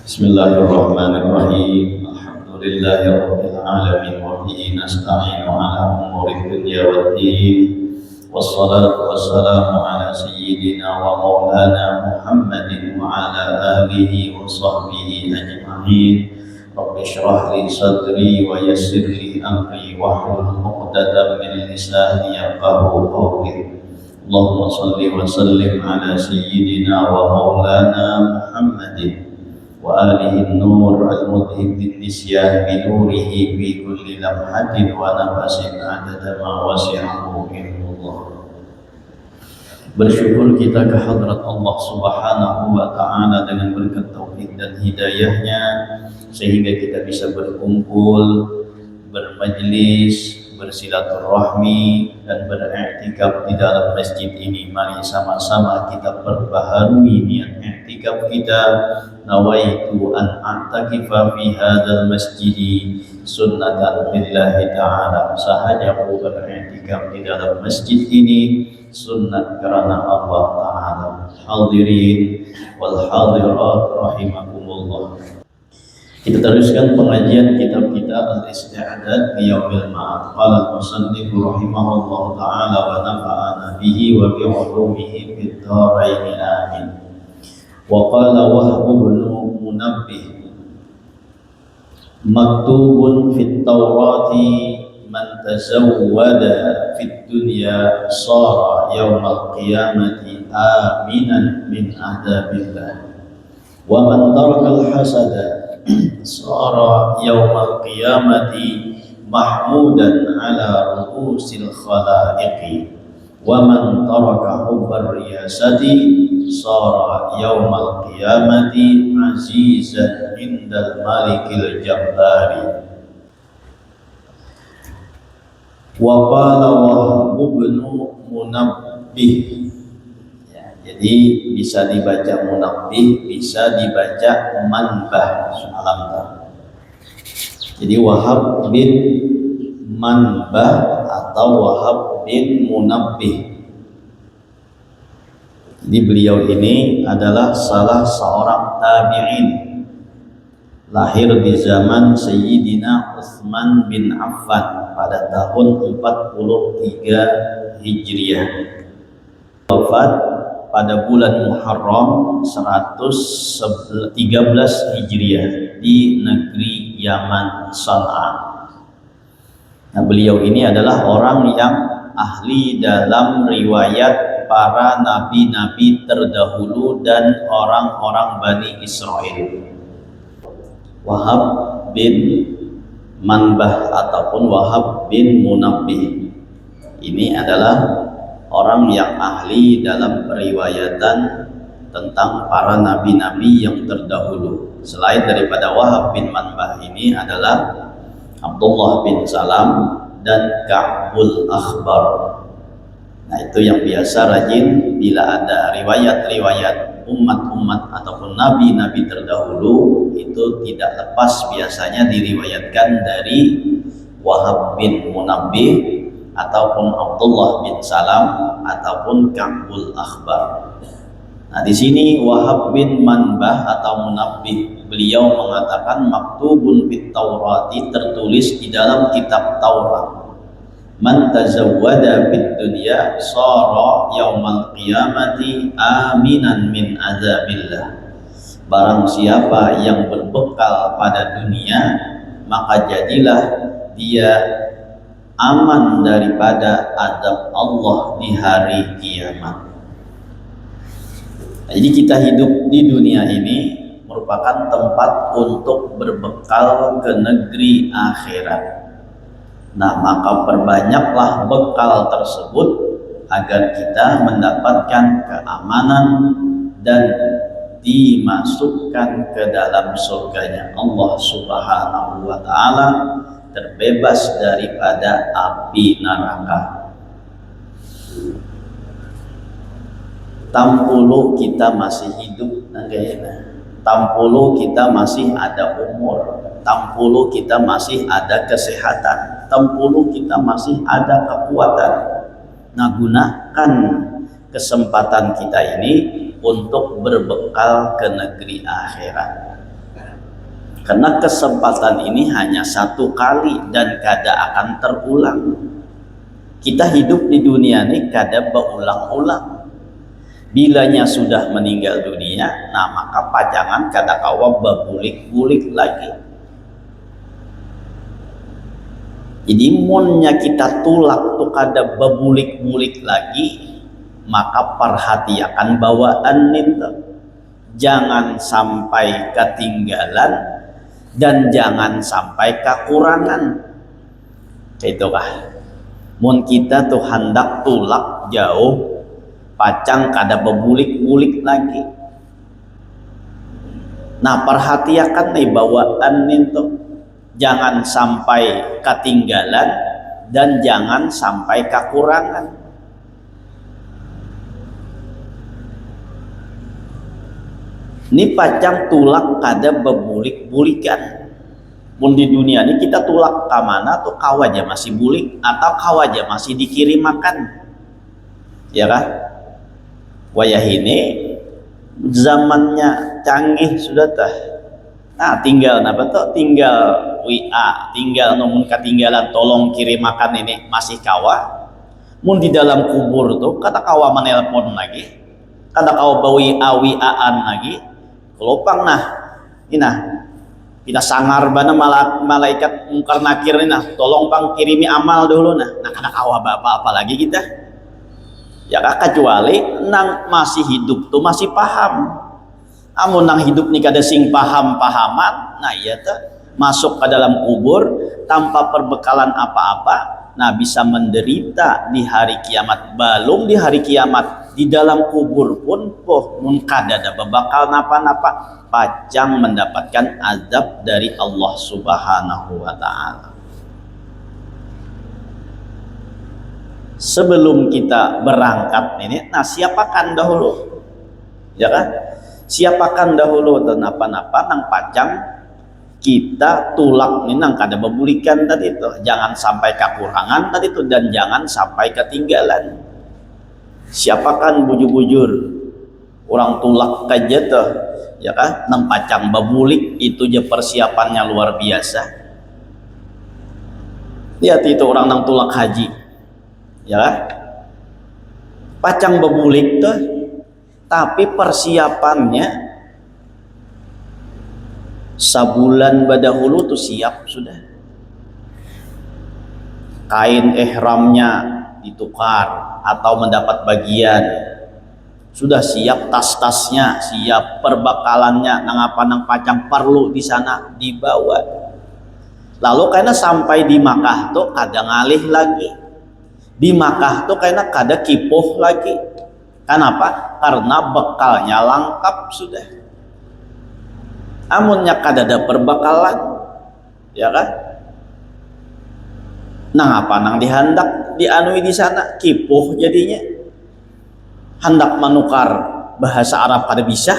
Bismillahirrahmanirrahim. Alhamdulillahirabbil alamin wa bihi nasta'inu ala umuri dunya waddin. Wassalatu wassalamu ala sayyidina wa maulana Muhammadin wa ala alihi wa sahbihi ajma'in. Rabbi shrah li sadri wa yassir li amri wahlul 'uqdatam min lisani yafqahu qawli. Allahumma shalli wa sallim ala sayyidina wa maulana Muhammadin wa alihi nur al-mudhib bin nisyan bi nurihi bi kulli lamhatin wa nafasin adada ma wasi'ahu ilmullah. Bersyukur kita kehadrat Allah subhanahu wa ta'ala dengan berkat taufik dan hidayahnya sehingga kita bisa berkumpul, bermajlis, bersilaturahmi dan beriktikaf di dalam masjid ini. Mari sama-sama kita perbaharui niat iktikaf kita. Nawaitu an a'takifa fi hadzal masjid sunnatan billahi ta'ala. Sahaja aku beriktikaf di dalam masjid ini sunnat karena Allah Ta'ala. Hadirin wal hadirat rahimakumullah. Kita teruskan pengajian kitab kita Al-Isti'dad li Yaumil Ma'ad. Qala al-musannif rahimahullah ta'ala wa nafa'ana bihi wa bi 'ulumihi fid dharain amin. Wa qala Wahb bin Munabbih maktubun fit Taurati man tazawwada fid dunya sara yaumal qiyamati aminan min adabillah wa man tarakal hasada sara yaumal qiyamati mahmudan ala ru'usil khalaiqi wa man taraka hubbar riyasati sara yaumal qiyamati azizan indal malikil jabbari. Wa qala Wahb bin Munabbih. Jadi bisa dibaca Munabbih, bisa dibaca Manbah. Jadi Wahab bin Manbah atau Wahab bin Munabbih. Jadi beliau ini adalah salah seorang tabi'in, lahir di zaman Sayyidina Utsman bin Affan pada tahun 43 Hijriah. Wafat pada bulan Muharram 113 Hijriah di negeri Yaman, San'a. Nah, beliau ini adalah orang yang ahli dalam riwayat para nabi-nabi terdahulu dan orang-orang Bani Israel. Wahab bin Manbah ataupun Wahab bin Munabbih ini adalah orang yang ahli dalam periwayatan tentang para nabi-nabi yang terdahulu. Selain daripada Wahab bin Manbah ini adalah Abdullah bin Salam dan Ka'bul Akhbar. Nah, itu yang biasa rajin bila ada riwayat-riwayat umat-umat ataupun nabi-nabi terdahulu itu tidak lepas biasanya diriwayatkan dari Wahab bin Munabbih ataupun Abdullah bin Salam ataupun Ka'bul Akhbar. Nah, di sini Wahab bin Manbah atau Munabbih, beliau mengatakan maktubun fit Taurati, tertulis di dalam kitab Taurat. Man tazawwada fid dunya sara yaumal qiyamati aminan min azabillah. Barang siapa yang berbekal pada dunia, maka jadilah dia aman daripada azab Allah di hari kiamat. Jadi kita hidup di dunia ini merupakan tempat untuk berbekal ke negeri akhirat. Nah, maka perbanyaklah bekal tersebut agar kita mendapatkan keamanan dan dimasukkan ke dalam surganya Allah Subhanahu wa ta'ala, terbebas daripada api neraka. Tampulu kita masih hidup, tampulu kita masih ada umur, tampulu kita masih ada kesehatan, tampulu kita masih ada kekuatan. Nah, gunakan kesempatan kita ini untuk berbekal ke negeri akhirat. Karena kesempatan ini hanya satu kali dan kada akan terulang. Kita hidup di dunia ini kada berulang-ulang. Bilanya sudah meninggal dunia, nah maka pajangan kada kawa bebulik-bulik lagi. Jadi munnya kita tulak tuh kada bebulik-bulik lagi, maka perhatikan bawaan itu. Jangan sampai ketinggalan dan jangan sampai kekurangan. Itukah mun kita tuh hendak tulak jauh, pacang kada bebulik-bulik lagi. Nah perhatikan nih bawaan itu, jangan sampai ketinggalan dan jangan sampai kekurangan. Ini pacang tulak kada bebulik-bulikan. Mun di dunia ini kita tulak ke mana tuh kawaja masih bulik atau kawaja masih dikirim makan. Ya kan? Wayah ini zamannya canggih sudah tah. Nah, tinggal apa tuh? Tinggal WA, tinggal namun ketinggalan tolong kirim makan ini masih kawa. Mun di dalam kubur tuh kata kawa menelpon lagi. Kata kawa bawi WA-an lagi. Kelopang nah, kita sangar bana malaikat mungkar nakir ini nah, tolong pang kirimi amal dulu nah kada kawa apa lagi kita. Ya kecuali nang masih hidup tuh masih paham. Amun nang hidup nih kada sing paham-pahaman, nah iya tuh masuk ke dalam kubur tanpa perbekalan apa-apa, nah bisa menderita di hari kiamat. Belum di hari kiamat, di dalam kubur pun mun kada ada bakal napa-napa, pacang mendapatkan azab dari Allah Subhanahu wa taala. Sebelum kita berangkat ini, nah siapakan dahulu, ya kan? Siapakan dahulu dan apa-apa nang pacang kita tulak nih nang kada bebulikan tadi itu, jangan sampai kekurangan tadi itu dan jangan sampai ketinggalan. Siapakan bujur-bujur orang tulak kaja tuh, ya kan? Nang pacang bebulik itu je persiapannya luar biasa. Lihat itu orang nang tulak haji, ya kan? Pacang bebulik tuh, tapi persiapannya sabulan badahulu tuh siap sudah. Kain ihramnya ditukar atau mendapat bagian, sudah siap tas-tasnya, siap perbekalannya, nang apa nang pacang perlu di sana dibawa. Lalu karena sampai di Makkah tuh kada ngalih lagi. Di Makkah tuh karena kada kipuh lagi. Kenapa? Karena bekalnya lengkap sudah. Amunnya kada ada perbekalan, ya kan? Nang apa nang dihandak dianui di sana kipuh jadinya. Hendak menukar bahasa Arab kada bisa.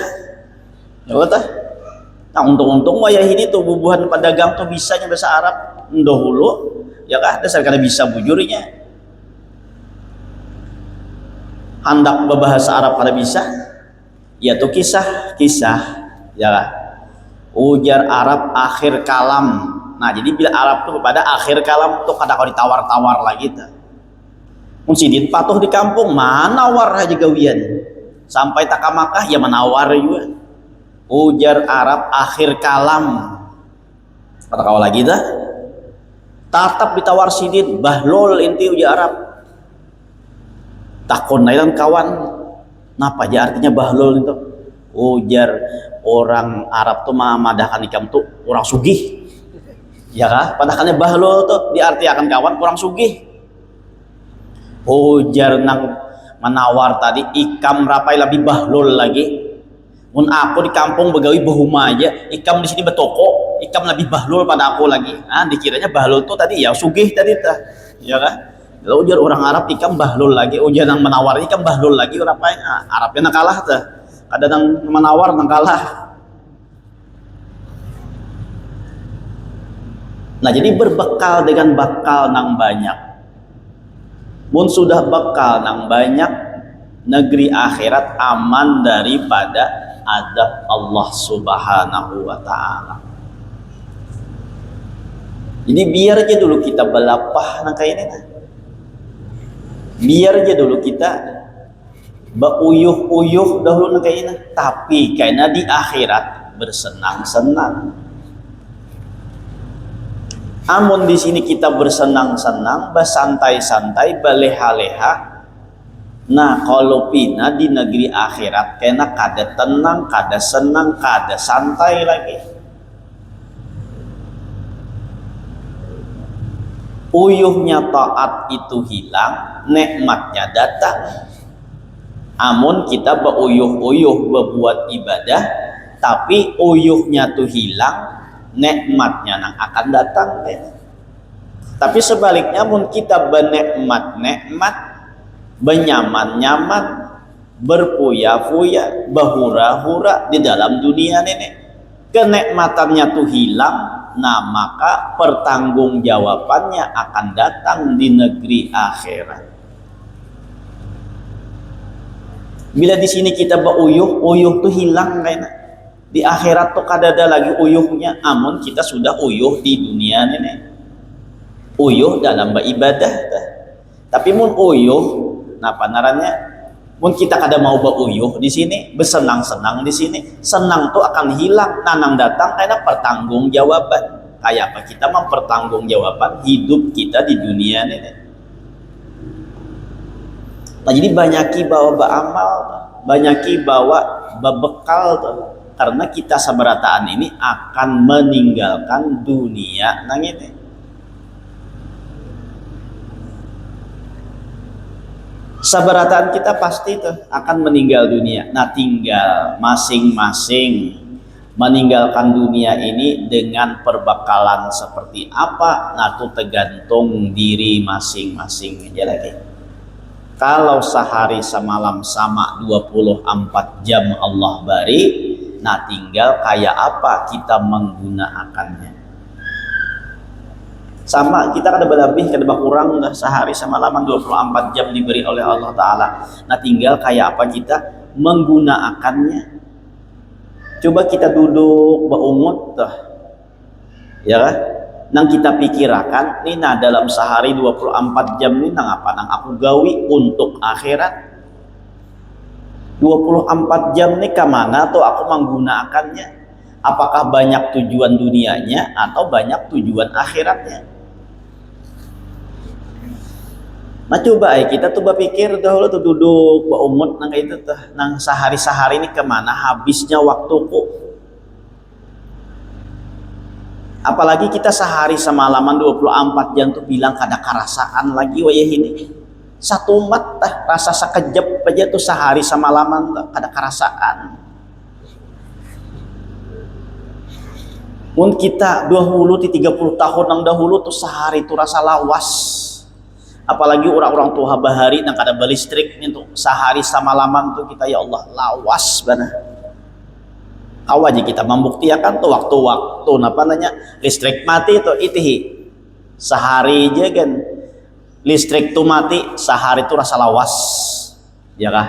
Ya betul. Nah untung-untung wayah ini tuh bubuhan pedagang tuh bisanya bahasa Arab dahulu, ya kan? Dasar kada bisa bujurnya. Hendak berbahasa Arab kada bisa, ya tuh kisah, ya kan? Ujar Arab akhir kalam. Nah jadi bila Arab tuh pada akhir kalam tuh kada kau ditawar-tawar lagi tuh. Munsidin patuh di kampung manawar aja gawian sampai tak Makkah ya menawar juga. Ujar Arab akhir kalam, kata kau lagi dah tatap ditawar sidin bahlul inti ujar Arab takon nailan kawan napa aja artinya bahlul itu. Ujar orang Arab tuh madahkan ikam tuh orang sugih, ya kan? Padahalnya bahlul tuh diartikan kawan orang sugih. Ujar nang menawar tadi ikam rapai lebih bahlul lagi. Mun aku di kampung begawi bahuma aja, ikam di sini betoko, ikam lebih bahlul pada aku lagi. Ah dikiranya bahlul tuh tadi ya sugih tadi tah, ya kan? Lalu ujar orang Arab ikam bahlul lagi. Ujar nang menawar ikam bahlul lagi rapai. Ah, Arabnya nang kalah tah. Ada nang menawar nang kalah. Nah jadi berbekal dengan bakal nang banyak. Mun sudah bekal nang banyak, negeri akhirat aman daripada adab Allah Subhanahu wa taala. Jadi biar aja dulu kita balapah nang kayak ini nah. Biar aja dulu kita beuyuh-uyuh dahulu nang kayak ini, tapi karena di akhirat bersenang-senang. Amun di sini kita bersenang-senang, bersantai-santai, baleha-leha. Nah, kalau pina di negeri akhirat kena kada tenang, kada senang, kada santai lagi. Uyuhnya taat itu hilang, nikmatnya datang. Amun kita beuyuh-uyuh berbuat ibadah, tapi uyuhnya tuh hilang, nikmatnya nang akan datang. Tapi sebaliknya mun kita bernikmat-nikmat, benyaman-nyaman, berfuya-fuya, berhura-hura di dalam dunia ini, kenikmatannya tuh hilang, nah maka pertanggungjawabannya akan datang di negeri akhirat. Bila di sini kita beuyuh, uyuh tuh hilang kayaknya. Di akhirat tuh kada ada lagi uyuhnya. Amun kita sudah uyuh di dunia ini, uyuh dalam beribadah. Tapi mun uyuh, napa narannya? Mun kita kada mau beuyuh di sini, bersenang-senang di sini, senang tuh akan hilang. Nanang datang karena pertanggungjawaban. Kayak apa kita mempertanggungjawabkan hidup kita di dunia ini? Nah, jadi banyaki bawa beramal, banyaki bawa berbekal tuh. Karena kita sabarataan ini akan meninggalkan dunia nang ini. Sabarataan kita pasti tuh akan meninggal dunia. Nah, tinggal masing-masing meninggalkan dunia ini dengan perbekalan seperti apa. Nah, itu tergantung diri masing-masing aja lagi. Kalau sehari semalam sama 24 jam Allah beri, nah tinggal kayak apa kita menggunakannya. Sama kita kada berlebih, kada berkurang, udah sehari semalaman 24 jam diberi oleh Allah Ta'ala. Nah tinggal kayak apa kita menggunakannya. Coba kita duduk beungut tuh, ya kan? Nang kita pikirkan nih, nah dalam sehari 24 jam ini nang apa? Nang aku gawi untuk akhirat. 24 jam nih kemana tuh aku menggunakannya? Apakah banyak tujuan dunianya atau banyak tujuan akhiratnya? Nah coba kita tuh berpikir dahulu tuh duduk beumut nang itu tuh, nang sehari-sehari ini kemana habisnya waktuku? Apalagi kita sehari semalaman 24 jam tuh bilang kada karasaan lagi wayah ini. Satu mat rasa sekejap aja tuh sehari semalaman tuh kada karasaan. Mun kita dahulu di 30 tahun nang dahulu tuh sehari tuh rasa lawas. Apalagi orang-orang tua bahari nang kada balistrik nih tuh sehari semalaman tuh kita ya Allah lawas banget. Awaji kita membuktikan tuh waktu-waktu apa namanya listrik mati tuh itihi sehari aja kan listrik tuh mati sehari tuh rasa lawas ya kah?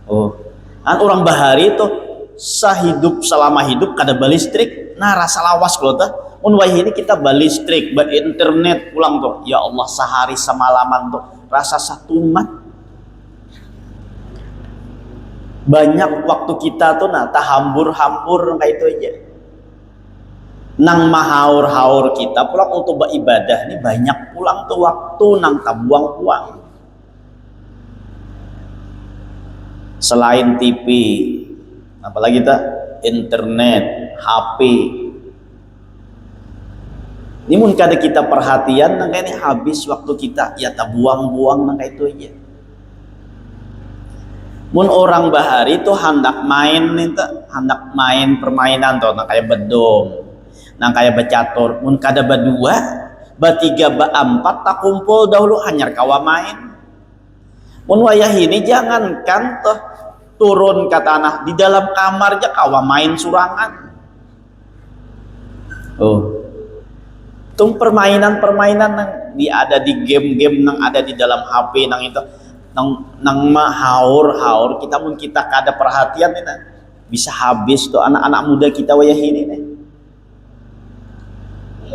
Oh kan orang bahari tuh sehidup selama hidup kada balistrik nah rasa lawas kalau tuh unwah ini kita balistrik berinternet pulang tuh ya Allah sehari semalaman tuh rasa satu mat. Banyak waktu kita tuh nah hambur-hambur kayak itu aja. Nang mahaur-haur kita pulang untuk beribadah ini banyak pulang tuh waktu nang tabuang-buang. Selain TV, apalagi kita internet, HP. Ini mun kada kita perhatian nang kayak ini habis waktu kita ya tabuang-buang nang kayak itu aja. Mun orang bahari itu hendak main permainan tuh nang kayak bedom, nang kayak becatur. Mun kada berdua, bertiga, berempat tak kumpul dahulu hanyar kawa main. Mun wayah ini jangankan tuh turun ke tanah di dalam kamar aja kawa main surangan. Oh, tung permainan nang ada di game-game nang ada di dalam HP nang itu. nang haur kita mun kita kada perhatian nih bisa habis tuh anak-anak muda kita wayah ini nih.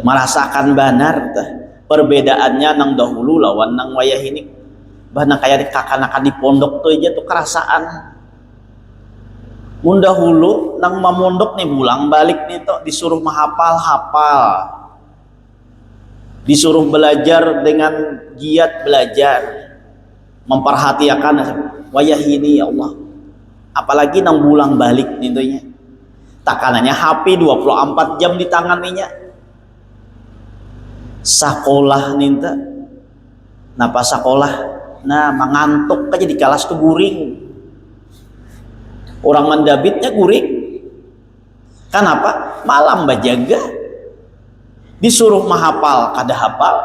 Merasakan benar tuh perbedaannya nang dahulu lawan nang wayah ini. Bahkan kayak kakak-kakak di pondok tuh aja tuh kerasaan. Mun dahulu nang mamondok nih pulang balik nih tuh disuruh menghafal-hafal. Disuruh belajar dengan giat belajar. Memperhatikan wayah ini ya Allah. Apalagi nang pulang balik nih tuh ya. Takanannya HP 24 jam di tangannya. Sekolah ninta napa sekolah nah mengantuk aja di kelas tuh guring orang mendabitnya guring kenapa malam bajaga disuruh mahapal kada hafal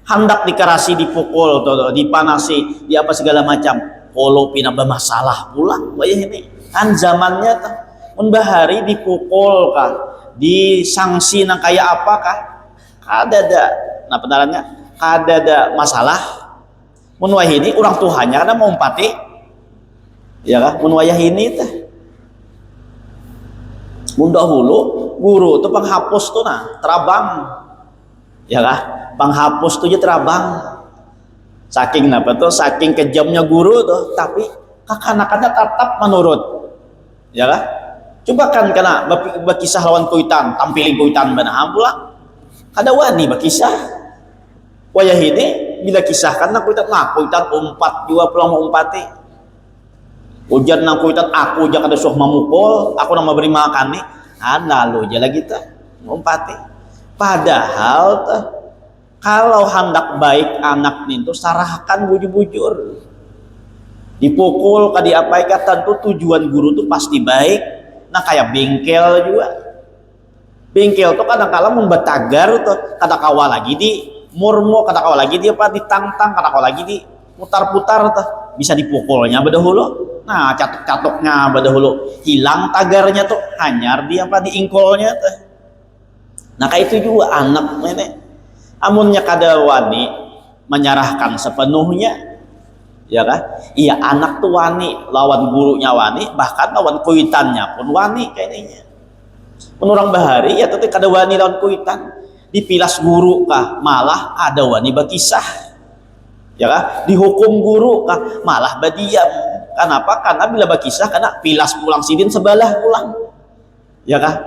hendak dikerasi dipukul tuh, dipanasi di apa segala macam kalau pindah masalah pulang wayah ini kan zamannya tuh membahari dipukul kah disangsi nang kayak apa kah kada ada nah penarannya kada ada masalah mun wayah ini orang tuanya karena mau empati ya kan mun wayah ini teh mun dahulu guru tuh penghapus tuh nah terabang ya kan penghapus tuh aja terabang saking apa tuh saking kejamnya guru tuh tapi kanak-kanaknya tetap menurut ya kan coba kan kena berkisah lawan kuitan tampilin kuitan benar pula ada wani berkisah wayah ini bila kisah karena kuitan umpat juga pulang mau umpati ujar nang kuitan aku aja kada suah memukul aku nama beri makan nih lalu aja lagi kita umpati padahal kalau hendak baik anak nih tuh sarahkan bujur-bujur dipukul kadi apa tentu tujuan guru tuh pasti baik nah kayak bengkel juga bengkel tuh kadang-kadang membetagar tuh kadang-kala lagi di murmo kadang-kala lagi dia apa ditantang kadang-kala lagi di putar-putar tuh bisa dipukulnya bedahulu nah catok-catoknya bedahulu hilang tagarnya tuh hanyar dia apa diingkolnya tuh nah kayak itu juga anak nenek amunnya kada wani menyerahkan sepenuhnya ya kan iya anak tuh wani lawan gurunya wani bahkan lawan kuitannya pun wani kayaknya menurang bahari ya tapi kada wani lawan kuitan dipilas guru kah malah ada wani berkisah ya kan dihukum guru kah malah badiam kenapa karena bila berkisah karena pilas pulang sidin sebelah pulang ya kan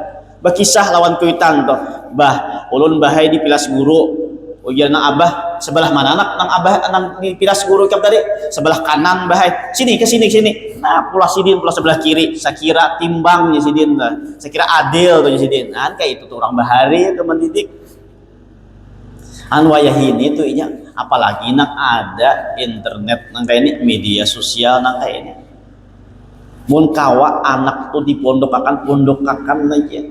berkisah lawan kuitan tuh bah ulun bahai dipilas guru ujian nang abah sebelah mana anak nang abah nang dipilas guru kap tadi sebelah kanan bahai sini ke sini nah pulas sidin pulas sebelah kiri sakira timbangnya sidin lah sakira adil tuh sidin kan kayak itu tuh orang bahari itu mendidik wayah ini tuh inya apalagi nang ada internet nang kayak ini media sosial nang kayak ini mun kawa anak tuh di pondok akan aja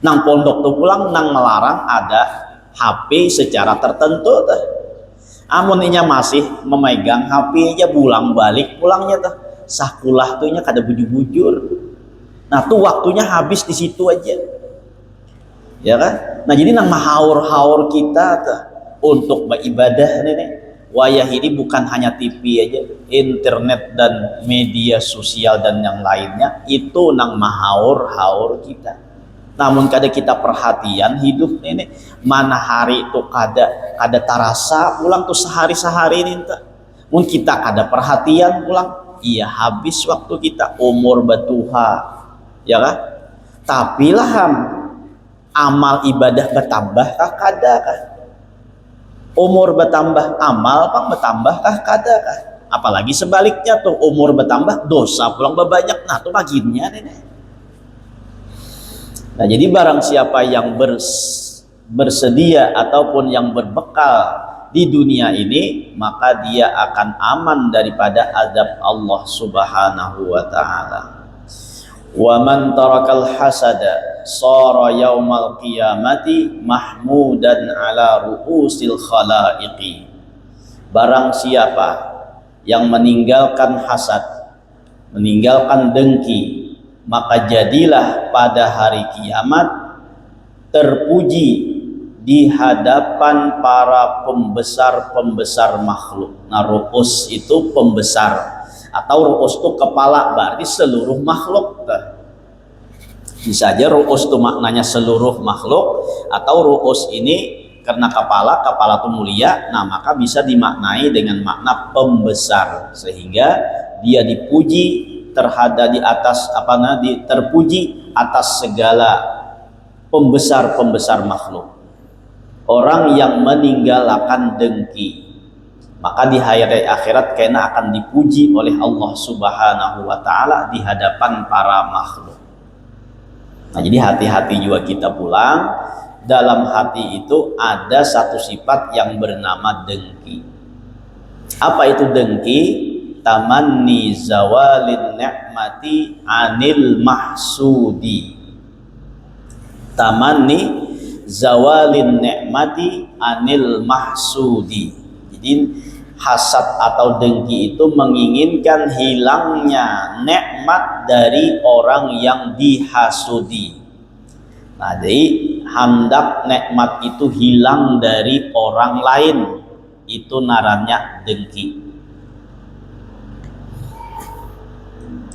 nang pondok tuh pulang nang melarang ada HP secara tertentu tuh amun inya masih memegang HP aja pulang balik pulangnya tuh sakulah tuh nya kada bujur-bujur nah tuh waktunya habis di situ aja ya kan nah jadi nang mahaur-haur kita tuh untuk beribadah nih wayah ini bukan hanya TV aja internet dan media sosial dan yang lainnya itu nang mahaur-haur kita namun kada kita perhatian hidup ini mana hari itu kada tarasa pulang tuh sehari ini mun kita kada perhatian pulang iya habis waktu kita umur batuha ya kan tapi lah amal ibadah bertambah kah kada kah umur bertambah amal pang bertambah kah kada kah apalagi sebaliknya tuh umur bertambah dosa pulang berbanyak nah tuh makinnya nenek. Nah jadi barang siapa yang bersedia ataupun yang berbekal di dunia ini maka dia akan aman daripada azab Allah Subhanahu wa taala. Wa man tarakal hasada sara yaumal qiyamati mahmudan ala ru'usil khalaiqi. Barang siapa yang meninggalkan hasad, meninggalkan dengki, maka jadilah pada hari kiamat terpuji di hadapan para pembesar-pembesar makhluk. Nah, ru'us itu pembesar, atau ru'us itu kepala, berarti seluruh makhluk. Bisa aja ru'us itu maknanya seluruh makhluk, atau ru'us ini karena kepala itu mulia, nah maka bisa dimaknai dengan makna pembesar, sehingga dia dipuji terhadap di atas terpuji atas segala pembesar-pembesar makhluk. Orang yang meninggalkan dengki, maka di hari akhirat kena akan dipuji oleh Allah Subhanahu wa taala di hadapan para makhluk. Nah, jadi hati-hati juga kita pulang. Dalam hati itu ada satu sifat yang bernama dengki. Apa itu dengki? Tamanni zawalin ni'mati anil mahsudi. Tamanni zawalin ni'mati anil mahsudi. Jadi hasad atau dengki itu menginginkan hilangnya nikmat dari orang yang dihasudi. Nah, jadi hendak nikmat itu hilang dari orang lain, itu narannya dengki.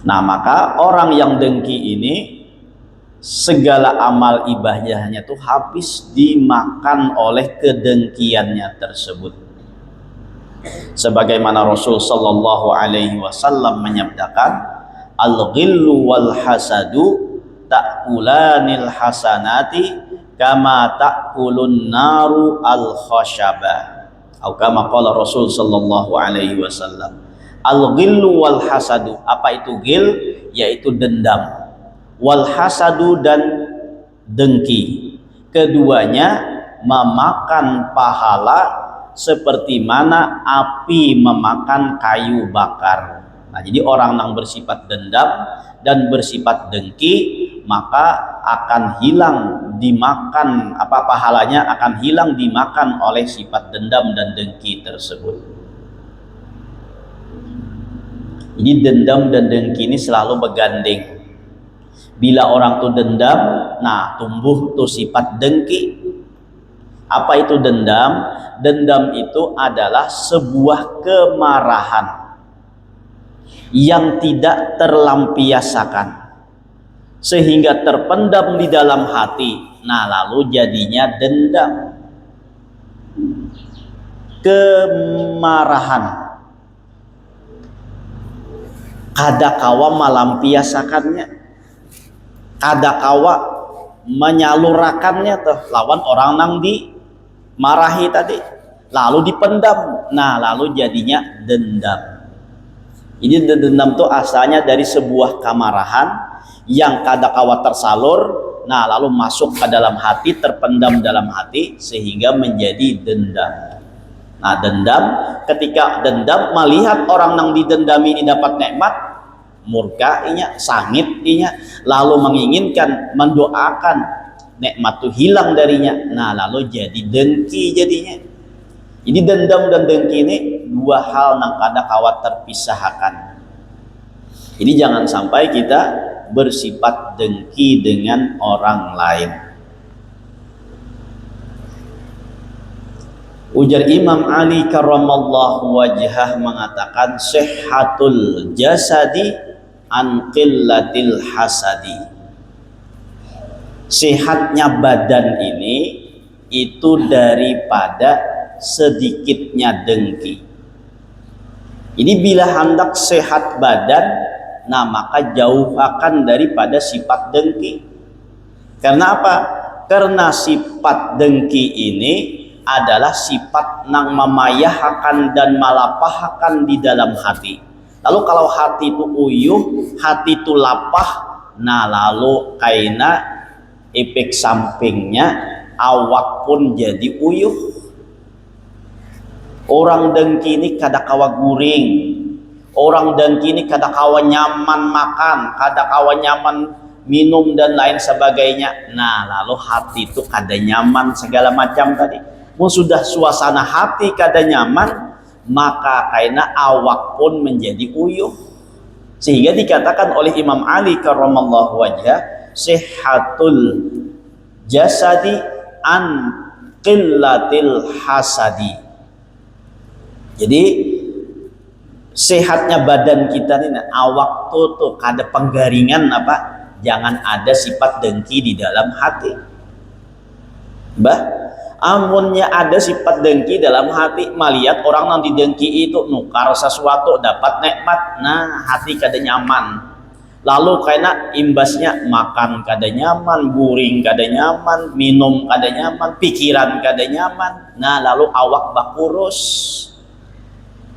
Nah, maka orang yang dengki ini segala amal ibadahnya itu habis dimakan oleh kedengkiannya tersebut. Sebagaimana Rasul sallallahu alaihi wasallam menyabdakan, al-ghillu wal hasadu ta'kulanil hasanati kama ta'kulun naru al khashaba, atau kama qala Rasul sallallahu alaihi wasallam. Al-ghillu wal hasadu, apa itu ghil? Yaitu dendam. Wal hasadu, dan dengki. Keduanya memakan pahala seperti mana api memakan kayu bakar. Nah, jadi orang yang bersifat dendam dan bersifat dengki, maka akan hilang dimakan, pahalanya akan hilang dimakan oleh sifat dendam dan dengki tersebut. Jadi dendam dan dengki ini selalu bergandeng. Bila orang tuh dendam, nah tumbuh tuh sifat dengki. Apa itu dendam? Dendam itu adalah sebuah kemarahan yang tidak terlampiaskan, sehingga terpendam di dalam hati. Nah, lalu jadinya dendam. Kemarahan kadakawa melampiasakannya, kadakawa menyalurakannya tuh lawan orang nang dimarahi tadi, lalu dipendam. Nah, lalu jadinya dendam. Ini dendam itu asalnya dari sebuah kemarahan yang kadakawa tersalur, nah lalu masuk ke dalam hati, terpendam dalam hati, sehingga menjadi dendam. Nah, dendam, ketika dendam melihat orang yang didendami ini dapat nikmat, murka inya, sangit inya, lalu menginginkan, mendoakan nikmat itu hilang darinya. Nah, lalu jadi dengki jadinya. Jadi dendam dan dengki ini dua hal yang kadakawa terpisahkan. Jadi jangan sampai kita bersifat dengki dengan orang lain. Ujar Imam Ali karramallahu wajhah mengatakan, sihhatul jasadi an qillatil hasadi. Sehatnya badan ini itu daripada sedikitnya dengki. Ini bila hendak sehat badan, nah maka jauhkan daripada sifat dengki. Karena apa? Karena sifat dengki ini adalah sifat yang memayahakan dan malapahkan di dalam hati. Lalu kalau hati itu uyuh, hati itu lapah, nah lalu kaina efek sampingnya awak pun jadi uyuh. Orang dengki ini kadakawa guring, orang dengki ini kadakawa nyaman makan, kadakawa nyaman minum dan lain sebagainya. Nah, lalu hati itu kada nyaman segala macam tadi. Mau sudah suasana hati kada nyaman, maka kaina awak pun menjadi uyuh. Sehingga dikatakan oleh Imam Ali karramallahu wajhah, sihhatul jasadi an qillatil hasadi. Jadi sehatnya badan kita ini awak tuh kada penggaringan apa, jangan ada sifat dengki di dalam hati. Amunnya ada sifat dengki dalam hati, melihat orang nanti dengki itu nukar sesuatu dapat nikmat, nah hati kada nyaman. Lalu karena imbasnya makan kada nyaman, guring kada nyaman, minum kada nyaman, pikiran kada nyaman, nah lalu awak bakurus.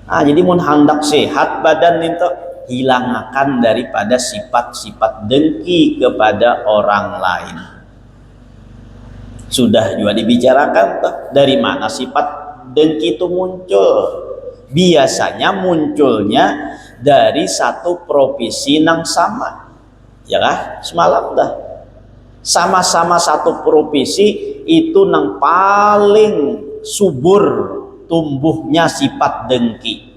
Jadi mun hendak sehat badan itu, hilangkan daripada sifat-sifat dengki kepada orang lain. Sudah juga dibicarakan tuh, dari mana sifat dengki itu muncul. Biasanya munculnya dari satu profesi yang sama, ya kah? Semalam dah sama-sama satu profesi itu yang paling subur tumbuhnya sifat dengki.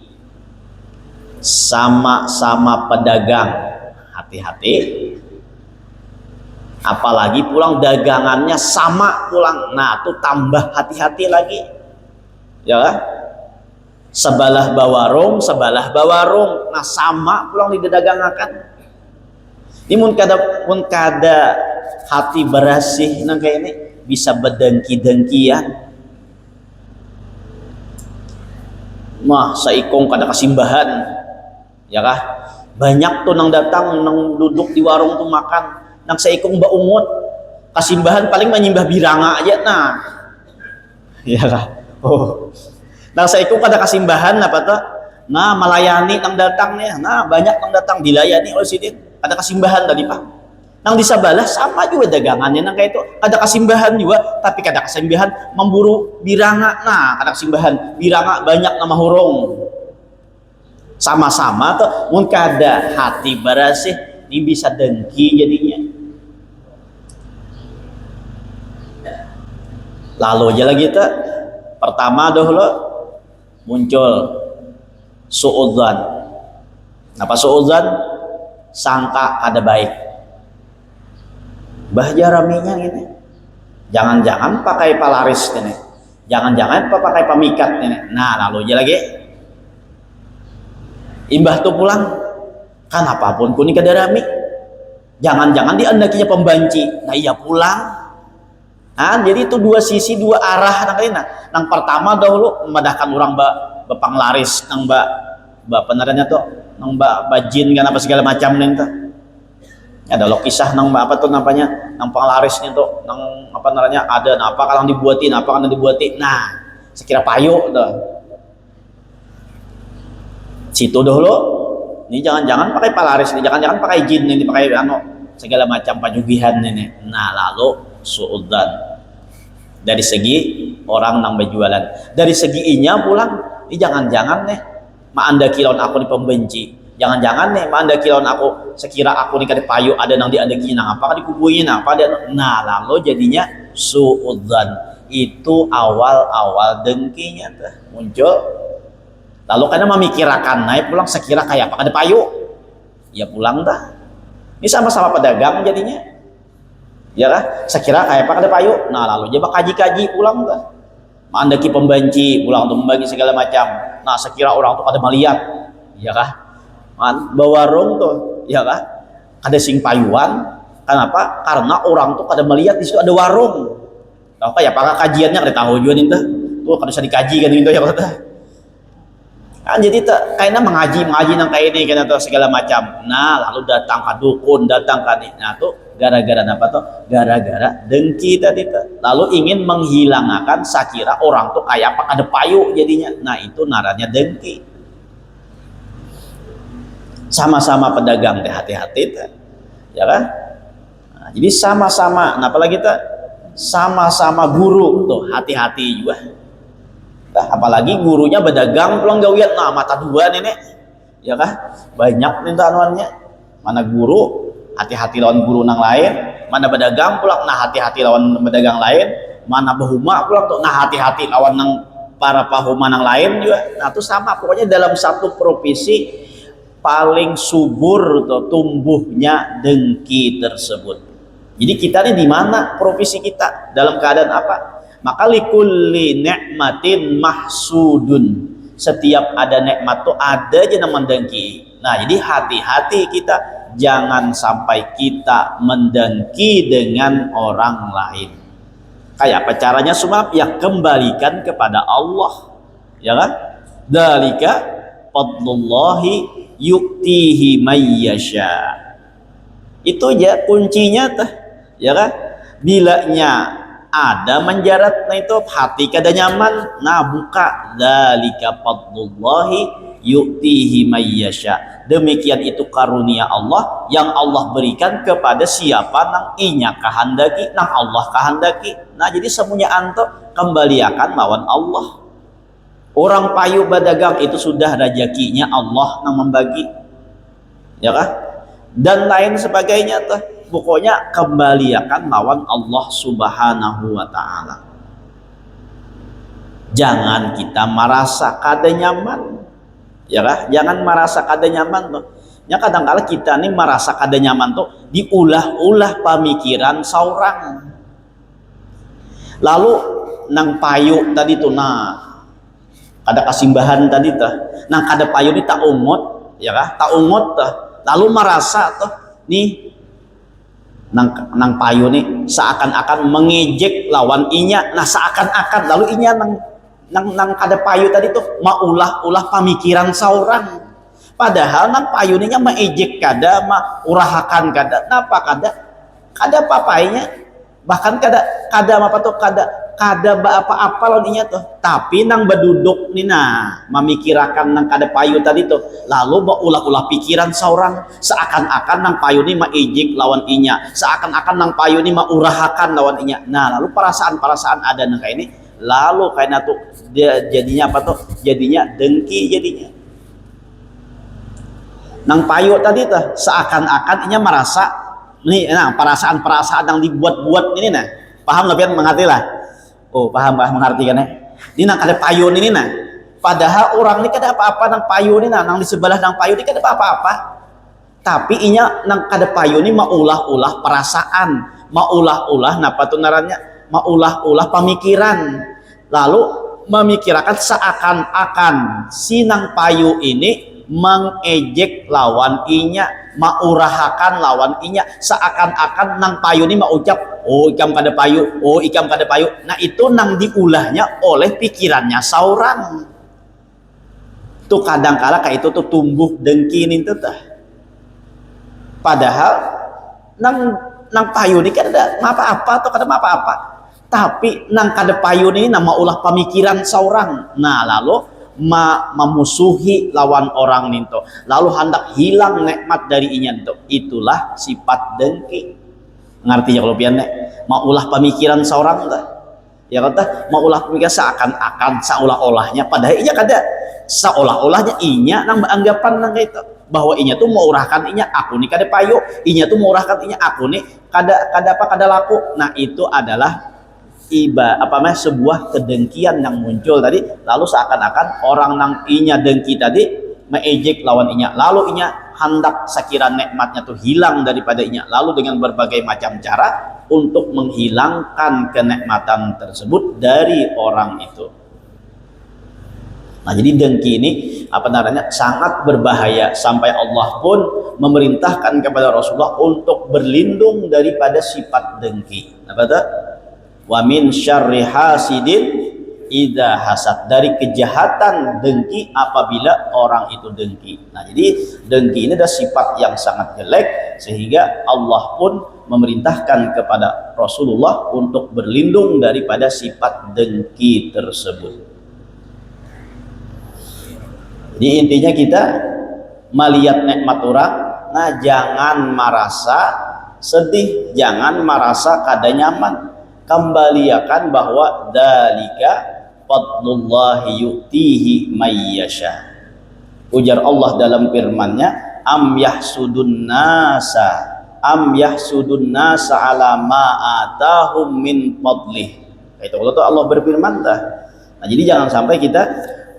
Sama-sama pedagang, hati-hati. Apalagi pulang dagangannya sama pulang, nah itu tambah hati-hati lagi, ya kah? Sebelah bawarung, nah sama pulang didagangakan. Ini mun kada hati bersih nang kayak ini bisa berdengki-dengkian. Mah saikong kada kasimbahan, ya kah? Banyak tuh nang datang nang duduk di warung tuh makan, nang saikong baungut kasimbahan paling menyimbah biranga aja, nah ya kah? Nang saikong kada kasimbahan apa tuh? Nah melayani nang datang nih, nah banyak nang datang dilayani oleh sidin, kada kasimbahan tadi pak. Nang disabalah sama juga dagangannya nang kayak itu, kada kasimbahan juga, tapi kada kasimbahan memburu biranga, nah kada kasimbahan biranga banyak nama hurung. Sama-sama tuh mun kada hati bersih, ini bisa dengki jadinya. Lalu aja lagi kita pertama dahulu muncul suudzan. Apa suudzan? Sangka kada baik. Bahja raminya ini. Jangan-jangan pakai palaris ini. Jangan-jangan pakai pemikat ini. Nah, lalu aja lagi. Imbah tuh pulang kan apapun kuning kada rami. Jangan-jangan diandakinya pembanci. Nah, iya pulang. Jadi itu dua sisi, dua arah nang nang pertama dahulu memadahkan orang bapang laris nang penerannya tuh nang bajin kan apa segala macam nih tuh. Ada lo kisah nang apa tuh namanya nang panglarisnya tuh nang apa namanya ada nah, apa kalau dibuatin apa kan dibuatin. Nah sekira payu tuh situ dahulu ini jangan-jangan pakai palaris ini, jangan-jangan pakai jin ini, pakai segala macam pajugihan ini. Nah lalu suudzan dari segi orang nang berjualan, dari segi inya pulang ini jangan-jangan nih anda kilon aku nih pembenci, jangan-jangan nih anda kilon aku sekira aku nih kada payu ada nang diandaki nang apa kan dikubuin apa dia. Nah lalu jadinya suudzan itu awal-awal dengkinya tuh muncul. Lalu karena memikirkan naik pulang sekira kayak apa kada payu ya pulang dah. Ini sama-sama pedagang jadinya. Ya kah? Sekira kayak apa kada payu. Nah lalu dia kaji-kaji pulang dah. Mandaki pembanci pulang untuk membagi segala macam. Nah sekira orang tuh kada melihat. Ya kah? Bawarung tuh, ya kah? Kada sing payuan. Kenapa? Karena orang tuh kada melihat di situ ada warung. Tahu kayak apa kajiannya kada tahu juga nih tuh kada bisa dikaji kan gitu ya kata. Jadi kayaknya mengaji nang kayak ini kena tuh segala macam. Nah lalu datang ke dukun, datang ke nah tuh gara-gara apa tuh? Gara-gara dengki tadi tuh. Lalu ingin menghilangkan sakira orang tuh kayak apa ada payu jadinya. Nah itu naranya dengki. Sama-sama pedagang deh hati-hati tuh. Ya kan? Nah, jadi sama-sama. Nah apalagi tuh sama-sama guru tuh hati-hati juga. Nah, apalagi gurunya berdagang pulang gawian, nah mata dua nenek, ya kah? Banyak nih anuannya. Mana guru, hati-hati lawan guru nang lain. Mana berdagang pulang, nah hati-hati lawan berdagang lain. Mana bahuma pulang tuh, nah hati-hati lawan nang para pahuma nang lain juga. Nah itu sama, pokoknya dalam satu profesi paling subur tuh tumbuhnya dengki tersebut. Jadi kita nih di mana profesi kita, dalam keadaan apa? Maka likulli ni'matin mahsudun. Setiap ada nikmat tuh ada aja yang mendengki. Nah, jadi hati-hati kita jangan sampai kita mendengki dengan orang lain. Kayak apa caranya semua? Ya kembalikan kepada Allah. Ya kan? Dzalika fadlullahi yu'tihi mayyasha. Itu aja kuncinya tah. Ya kan? Bilanya ada menjarat, nah itu hati kada nyaman, nah buka. Dzalika fadlullahi yu'tihi mayyasha. Demikian itu karunia Allah yang Allah berikan kepada siapa nang inya kehendaki, nang Allah kehendaki. Nah jadi semuanya anto kembaliakan lawan Allah. Orang payu badagang itu sudah rezekinya Allah nang membagi, ya kan? Dan lain sebagainya tuh. Pokoknya kembaliakan lawan Allah Subhanahu wa ta'ala. Jangan kita merasa kada nyaman, ya kan? Jangan merasa kada nyaman tuh. Ya kadang-kala kita nih merasa kada nyaman tuh diulah-ulah pemikiran seorang. Lalu nang payu tadi tuh, nah kada kasimbahan tadi tuh, nang kada payu ini tak umut, ya kan? Tak umut tuh. Lalu merasa tuh nih nang payu nih seakan-akan mengejek lawan inya. Nah seakan-akan lalu inya nang kada payu tadi tuh maulah-ulah pemikiran seorang, padahal nang payu nya mengejek kada, urahakan kada, napa kada apa-apanya, bahkan kada apa tuh kada apa-apa lawan inya tuh. Tapi nang beduduk nih nah memikirakan nang kada payu tadi tuh, lalu ulah-ulah pikiran seorang, seakan-akan nang payu ini maijik lawan inya, seakan-akan nang payu ini maurahakan lawan inya. Nah lalu perasaan-perasaan ada nang kayak ini, lalu kayaknya tuh dia jadinya apa tuh, jadinya dengki. Jadinya nang payu tadi tuh seakan-akan inya merasa nih, nah perasaan-perasaan yang dibuat-buat ini nah, paham lebih mengerti lah. Oh paham mengerti kan ya? Ini nang kada payun ini nah, padahal orang ini kada apa-apa nang payun ini nah, nang di sebelah nang payun ini kada apa-apa, tapi inya nang kada payun ini maulah-ulah perasaan, maulah-ulah napa tuh naranya, maulah-ulah pemikiran, lalu memikirkan seakan-akan si nang payu ini mengejek lawan inya, maurahakan lawan inya, seakan-akan nang payu ini mau ucap oh ikam kada payu, oh ikam kada payu. Nah itu nang diulahnya oleh pikirannya seorang tuh. Kadang-kala kayak itu tuh tumbuh dengki ini tuh tah. Padahal nang payu ini kada apa-apa tuh, kada apa-apa, tapi nang kada payu ini nama ulah pemikiran seorang. Nah lalu memusuhi lawan orang ninto, lalu hendak hilang nikmat dari inya ninto. Itulah sifat dengki. Ngertinya kalau pian mau ulah pemikiran seorang dah, ya kata mau ulah pemikiran seakan-akan seolah-olahnya, padahal inya kada seolah-olahnya inya nang anggapan nang itu bahwa inya tuh mau urahkan inya aku nih kada payu, inya tuh mau urahkan inya aku nih kada laku. Nah itu adalah sebuah kedengkian yang muncul tadi, lalu seakan-akan orang nang inya dengki tadi mengejek lawan inya, lalu inya hendak sekira nikmatnya tuh hilang daripada inya, lalu dengan berbagai macam cara untuk menghilangkan kenikmatan tersebut dari orang itu. Nah jadi dengki ini apa namanya sangat berbahaya, sampai Allah pun memerintahkan kepada Rasulullah untuk berlindung daripada sifat dengki. Apa itu? Wa min syarri hasidin idza hasad, dari kejahatan dengki apabila orang itu dengki. Nah jadi dengki ini adalah sifat yang sangat jelek, sehingga Allah pun memerintahkan kepada Rasulullah untuk berlindung daripada sifat dengki tersebut. Jadi intinya kita melihat nikmat orang, nah jangan merasa sedih, jangan merasa kada nyaman, kembalikan bahwa dalika fadlullahi yu'tihi mayyasha. Ujar Allah dalam firman-Nya, am yahsudun nasa ala ma atahum min fadlih. Itu Allah berfirman dah. Nah jadi jangan sampai kita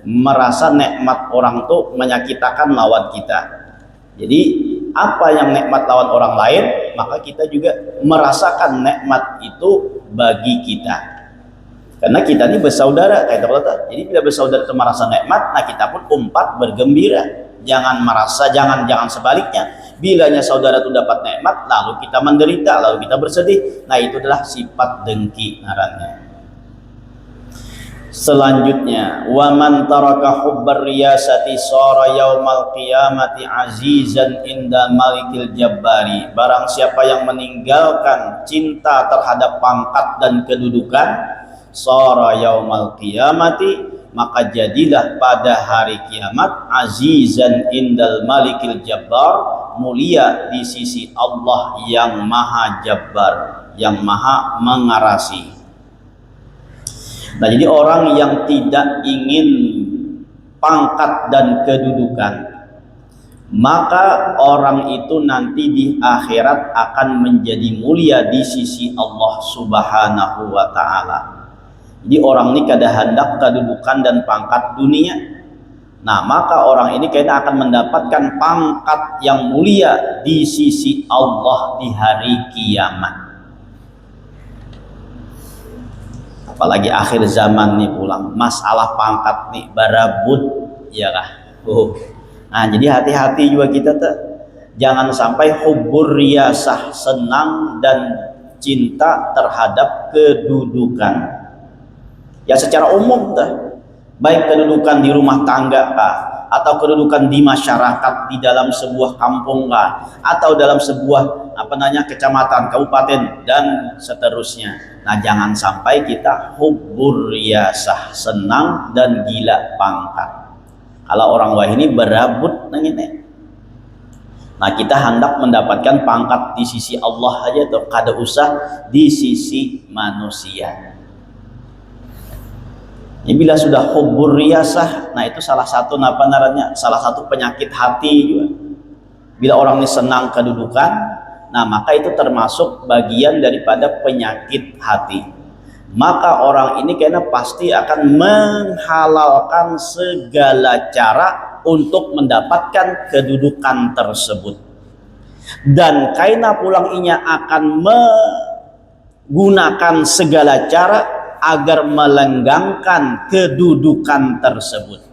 merasa nikmat orang tuh menyakitkan lawan kita. Jadi apa yang nikmat lawan orang lain, maka kita juga merasakan nikmat itu bagi kita. Karena kita ini bersaudara, kata Allah. Jadi bila bersaudara itu merasa nikmat, nah kita pun umpat bergembira. Jangan merasa, jangan sebaliknya. Bilanya saudara itu dapat nikmat, lalu kita menderita, lalu kita bersedih. Nah itu adalah sifat dengki ngarannya. Selanjutnya, wa man taraka hubbar riyasati sara yaumal qiyamati azizan inda malikil jabbari. Barang siapa yang meninggalkan cinta terhadap pangkat dan kedudukan, sara yaumal qiyamati, maka jadilah pada hari kiamat azizan indal malikil jabbar, mulia di sisi Allah yang maha jabbar, yang maha mengarasi. Nah, jadi orang yang tidak ingin pangkat dan kedudukan, maka orang itu nanti di akhirat akan menjadi mulia di sisi Allah Subhanahu wa ta'ala. Jadi orang ini kada hendak kedudukan dan pangkat dunia. Nah, maka orang ini kayaknya akan mendapatkan pangkat yang mulia di sisi Allah di hari kiamat. Apalagi akhir zaman nih pulang, masalah pangkat nih barabut, ya kah? Nah, jadi hati-hati juga kita tuh, jangan sampai hubur riyasah, senang dan cinta terhadap kedudukan. Ya secara umum tuh, baik kedudukan di rumah tangga kah, atau kedudukan di masyarakat, di dalam sebuah kampung kah, atau dalam sebuah kecamatan, kabupaten dan seterusnya. Nah, jangan sampai kita hubur riyasah, senang dan gila pangkat. Kalau orang wah ini berabut nang ini. Nah, kita hendak mendapatkan pangkat di sisi Allah aja tuh, kada usah di sisi manusia. Ya, bila sudah hubur riyasah, nah itu salah satu salah satu penyakit hati juga. Bila orang ini senang kedudukan, nah maka itu termasuk bagian daripada penyakit hati. Maka orang ini kayaknya pasti akan menghalalkan segala cara untuk mendapatkan kedudukan tersebut. Dan kayaknya pulang inya akan menggunakan segala cara agar melenggangkan kedudukan tersebut.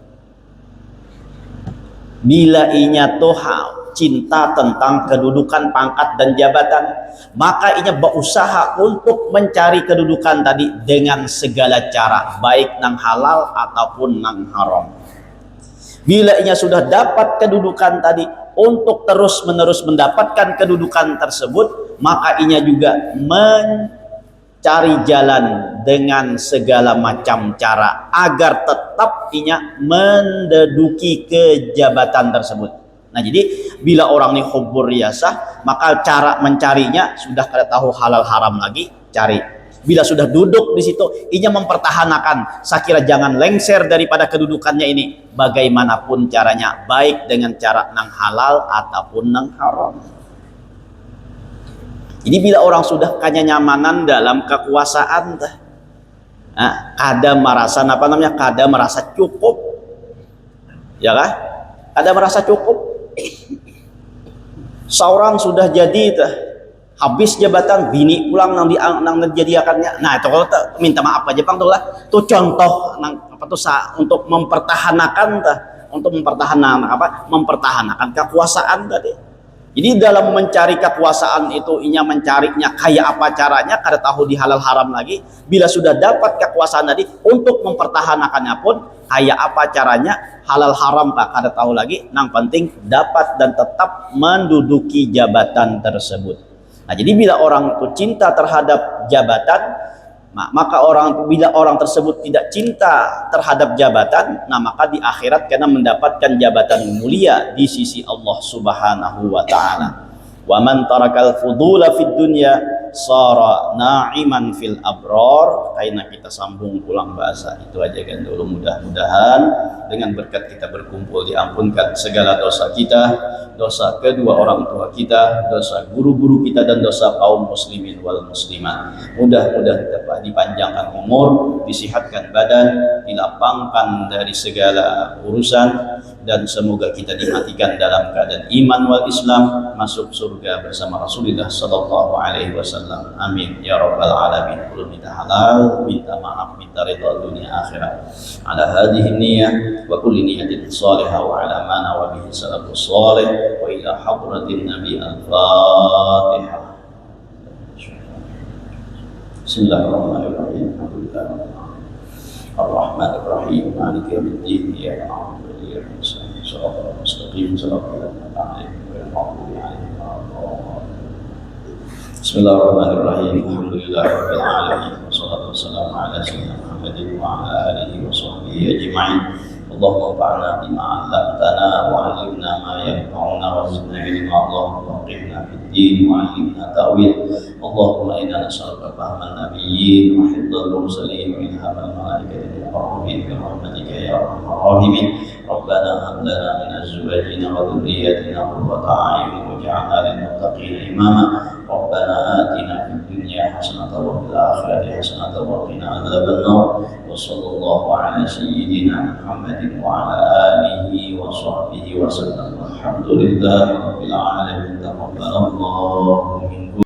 Bila inya toha cinta tentang kedudukan, pangkat dan jabatan, maka inya berusaha untuk mencari kedudukan tadi dengan segala cara, baik nang halal ataupun nang haram. Bila inya sudah dapat kedudukan tadi, untuk terus menerus mendapatkan kedudukan tersebut, maka inya juga mencari jalan dengan segala macam cara agar tetap inya menduduki kejabatan tersebut. Nah, jadi bila orang ini hubur riyasah, maka cara mencarinya sudah kada tahu halal haram lagi cari. Bila sudah duduk di situ, inya mempertahankan, sakira jangan lengser daripada kedudukannya ini, bagaimanapun caranya, baik dengan cara nang halal ataupun nang haram. Jadi bila orang sudah kenyamanan dalam kekuasaan, kada merasa cukup, ya kah? Kada merasa cukup. Seorang sudah jadi habis jabatan, bini pulang nang menjadikannya. Nah, itu kalau minta maaf aja Bang tuh lah. Itu contoh nang untuk mempertahankan mempertahankan kekuasaan tadi. Jadi dalam mencari kekuasaan itu inya mencarinya kayak apa caranya, kada tahu di halal haram lagi. Bila sudah dapat kekuasaan tadi, untuk mempertahankannya pun kayak apa caranya, halal haram pak kada tahu lagi. Nang penting dapat dan tetap menduduki jabatan tersebut. Nah, jadi bila orang itu cinta terhadap jabatan, maka bila orang tersebut tidak cinta terhadap jabatan, nah maka di akhirat karena mendapatkan jabatan mulia di sisi Allah Subhanahu wa taala. Wa man tarakal fudula fid dunya sara na'iman fil abrar. Karena kita sambung pulang bahasa itu aja kan dulu, mudah-mudahan dengan berkat kita berkumpul diampunkan segala dosa kita, dosa kedua orang tua kita, dosa guru-guru kita, dan dosa kaum muslimin wal muslimat. Mudah-mudahan kita dipanjangkan umur, disihatkan badan, dilapangkan dari segala urusan, dan semoga kita dimatikan dalam keadaan iman wal Islam, masuk surga bersama Rasulullah sallallahu alaihi wasallam. wasallam. Amin ya rabbal alamin. Kullu minta halal, minta maaf, minta ridha dunia akhirat. Ala hadhihi niyyah wa kulli niyyatin salihah wa ala ma nawa bihi salafus salih wa ila hadratin nabi al-fatihah. Bismillahirrahmanirrahim. Ar-Rahmanir-Rahim. Maliki yaumiddin. Iyyaka na'budu wa iyyaka nasta'in. Shiratal mustaqim. Shiratal ladzina an'amta 'alaihim ghairil maghdubi 'alaihim waladdallin. Bismillahirrahmanirrahim. Alhamdulillahirabbil alamin. Wassalatu wassalamu ala sayyidina Muhammadin wa ala alihi wa sahbihi ajma'in. Allahumma anfa'na bima 'allamtana wa 'allimna ma yanfa'una wa zidna 'ilma. Allahumma faqihna fid din wa 'allimna ta'wil. Allahumma inna nas'aluka fahman nabiyyin wa hifdzal mursalin wa ilhamal malaikati muqarrabin bi rahmatika ya arhamar rahimin. Rabbana hab lana min azwajina wa dhurriyyatina qurrata a'yun waj'alna lil muttaqina imama. Rabbana atina fid dunya hasanatan wa fil akhirati hasanatan wa qina adzaban nar. Wa sallallahu ala sayyidina Muhammadin wa ala alihi wa sahbihi wa sallam. Alhamdulillahi rabbil alamin. Taqabbalallahu minkum.